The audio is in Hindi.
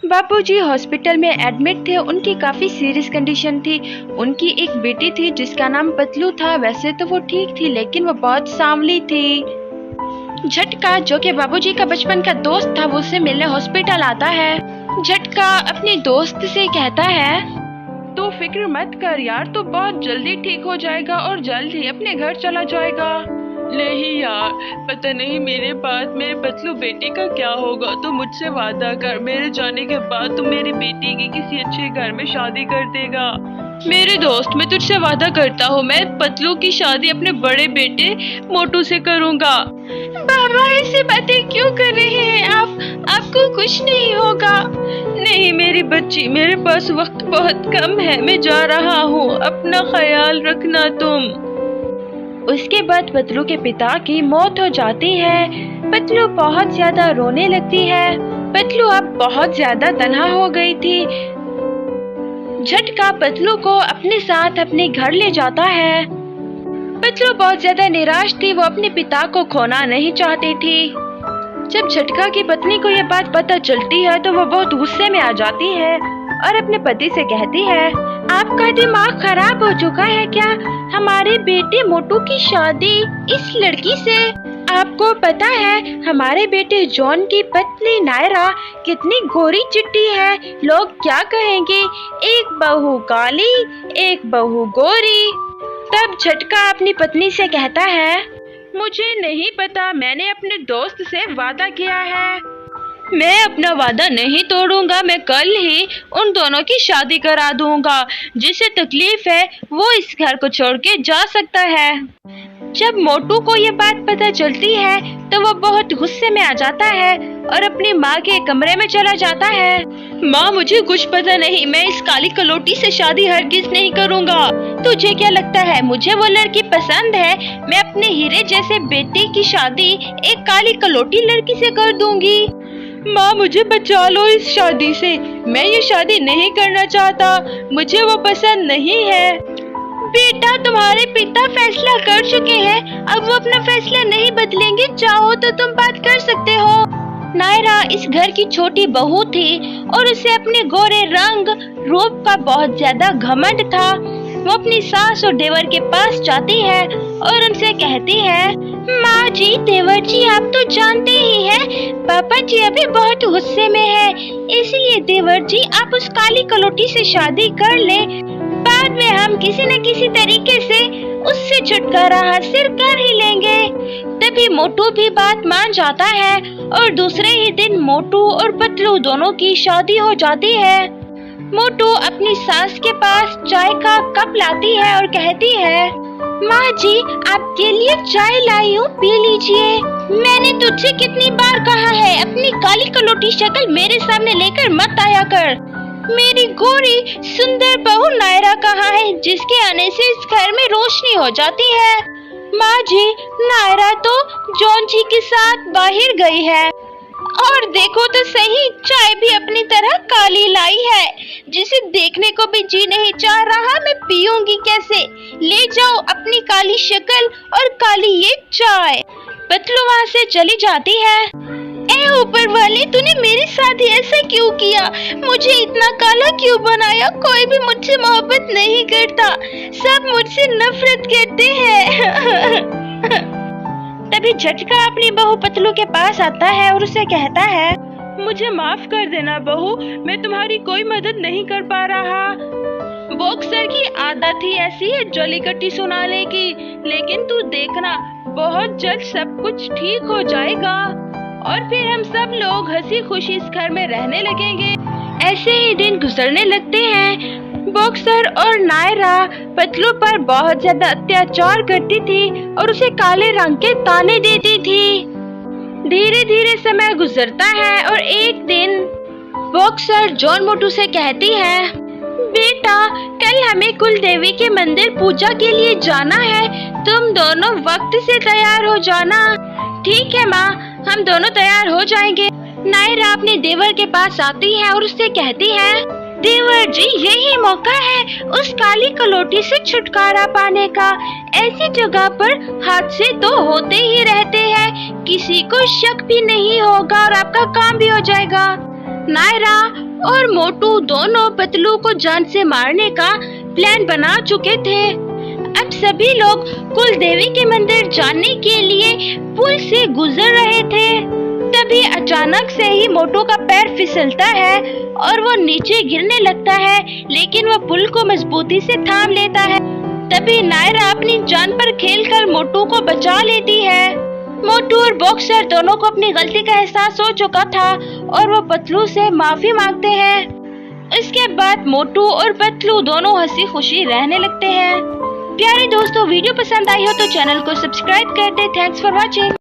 बापूजी हॉस्पिटल में एडमिट थे। उनकी काफी सीरियस कंडीशन थी। उनकी एक बेटी थी जिसका नाम पतलू था। वैसे तो वो ठीक थी लेकिन वो बहुत सांवली थी। झटका जो कि बाबूजी का बचपन का दोस्त था वो उससे मिलने हॉस्पिटल आता है। झटका अपने दोस्त से कहता है, तो फिक्र मत कर यार, तो बहुत जल्दी ठीक हो जाएगा और जल्द ही अपने घर चला जाएगा। नहीं यार, पता नहीं मेरे बाद मेरे पतलू बेटे का क्या होगा। तो मुझसे वादा कर, मेरे जाने के बाद तुम मेरी बेटी की किसी अच्छे घर में शादी कर देगा। मेरे दोस्त, मैं तुझसे वादा करता हूँ, मैं पतलू की शादी अपने बड़े बेटे मोटू से करूँगा। बाबा ऐसी बातें क्यों कर रहे हैं आप? आपको कुछ नहीं होगा। नहीं मेरी बच्ची, मेरे पास वक्त बहुत कम है, मैं जा रहा हूँ, अपना ख्याल रखना तुम। उसके बाद पतलू के पिता की मौत हो जाती है। पतलू बहुत ज्यादा रोने लगती है। पतलू अब बहुत ज्यादा तन्हा हो गई थी। झटका पतलू को अपने साथ अपने घर ले जाता है। पतलू बहुत ज्यादा निराश थी। वो अपने पिता को खोना नहीं चाहती थी। जब झटका की पत्नी को यह बात पता चलती है तो वो बहुत गुस्से में आ जाती है और अपने पति से कहती है, आपका दिमाग खराब हो चुका है क्या? हमारे बेटे मोटू की शादी इस लड़की से? आपको पता है हमारे बेटे जॉन की पत्नी नायरा कितनी गोरी चिट्टी है? लोग क्या कहेंगे? एक बहू काली, एक बहू गोरी। तब झटका अपनी पत्नी से कहता है, मुझे नहीं पता, मैंने अपने दोस्त से वादा किया है, मैं अपना वादा नहीं तोड़ूंगा। मैं कल ही उन दोनों की शादी करा दूंगा। जिसे तकलीफ है वो इस घर को छोड़ के जा सकता है। जब मोटू को ये बात पता चलती है तो वो बहुत गुस्से में आ जाता है और अपनी माँ के कमरे में चला जाता है। माँ, मुझे कुछ पता नहीं, मैं इस काली कलोटी से शादी हरगिज नहीं करूँगा। तुझे क्या लगता है मुझे वो लड़की पसंद है? मैं अपने हीरे जैसे बेटे की शादी एक काली कलोटी लड़की से कर दूंगी। माँ, मुझे बचा लो इस शादी से, मैं ये शादी नहीं करना चाहता, मुझे वो पसंद नहीं है। बेटा, तुम्हारे पिता फैसला कर चुके हैं, अब वो अपना फैसला नहीं बदलेंगे। चाहो तो तुम बात कर सकते हो। नायरा इस घर की छोटी बहू थी और उसे अपने गोरे रंग रूप का बहुत ज्यादा घमंड था। वो अपनी सास और देवर के पास जाती है और उनसे कहती है, माँ जी, देवर जी, आप तो जानते ही हैं, पापा जी अभी बहुत गुस्से में है, इसलिए देवर जी आप उस काली कलोटी से शादी कर ले। बाद में हम किसी न किसी तरीके से उससे छुटकारा हासिल कर ही लेंगे। तभी मोटू भी बात मान जाता है और दूसरे ही दिन मोटू और पतलू दोनों की शादी हो जाती है। मोटू अपनी सास के पास चाय का कप लाती है और कहती है, माँ जी, आपके लिए चाय लाई हूँ, पी लीजिए। मैंने तुझसे कितनी बार कहा है, अपनी काली कलोटी शक्ल मेरे सामने लेकर मत आया कर। मेरी गोरी सुंदर बहू नायरा कहाँ है, जिसके आने से इस घर में रोशनी हो जाती है? माँ जी, नायरा तो जॉन जी के साथ बाहर गई है। और देखो तो सही, चाय भी अपनी तरह काली लाई है, जिसे देखने को भी जी नहीं चाह रहा। मैं पीऊंगी कैसे? ले जाओ अपनी काली शक्ल और काली ये चाय। पतलू वहाँ से चली जाती है। ए ऊपर वाले, तूने मेरे साथ ऐसा क्यों किया? मुझे इतना काला क्यों बनाया? कोई भी मुझसे मोहब्बत नहीं करता, सब मुझसे नफरत करते हैं। तभी झटका अपनी बहू पतलू के पास आता है और उसे कहता है, मुझे माफ कर देना बहू, मैं तुम्हारी कोई मदद नहीं कर पा रहा। बॉक्सर की आदत ही ऐसी है जलीकट्टी सुनाने की, लेकिन तू देखना बहुत जल्द सब कुछ ठीक हो जाएगा और फिर हम सब लोग हंसी खुशी इस घर में रहने लगेंगे। ऐसे ही दिन गुजरने लगते हैं। बॉक्सर और नायरा पतलू पर बहुत ज्यादा अत्याचार करती थी और उसे काले रंग के ताने देती थी। धीरे धीरे समय गुजरता है और एक दिन बॉक्सर जॉन मोटू से कहती है, बेटा, कल हमें कुल देवी के मंदिर पूजा के लिए जाना है, तुम दोनों वक्त से तैयार हो जाना। ठीक है माँ, हम दोनों तैयार हो जाएंगे। नायरा अपने देवर के पास आती है और उससे कहती है, देवर जी, यही मौका है उस काली कलोटी से छुटकारा पाने का। ऐसी जगह पर हादसे तो होते ही रहते हैं, किसी को शक भी नहीं होगा और आपका काम भी हो जाएगा। नायरा और मोटू दोनों पतलू को जान से मारने का प्लान बना चुके थे। अब सभी लोग कुल देवी के मंदिर जाने के लिए पुल से गुजर रहे थे। तभी अचानक से ही मोटू का पैर फिसलता है और वो नीचे गिरने लगता है, लेकिन वो पुल को मजबूती से थाम लेता है। तभी नायरा अपनी जान पर खेलकर मोटू को बचा लेती है। मोटू और बॉक्सर दोनों को अपनी गलती का एहसास हो चुका था और वो पतलू से माफी मांगते हैं। इसके बाद मोटू और पतलू दोनों हंसी खुशी रहने लगते हैं। प्यारे दोस्तों, वीडियो पसंद आई हो तो चैनल को सब्सक्राइब कर दे। Thanks for watching.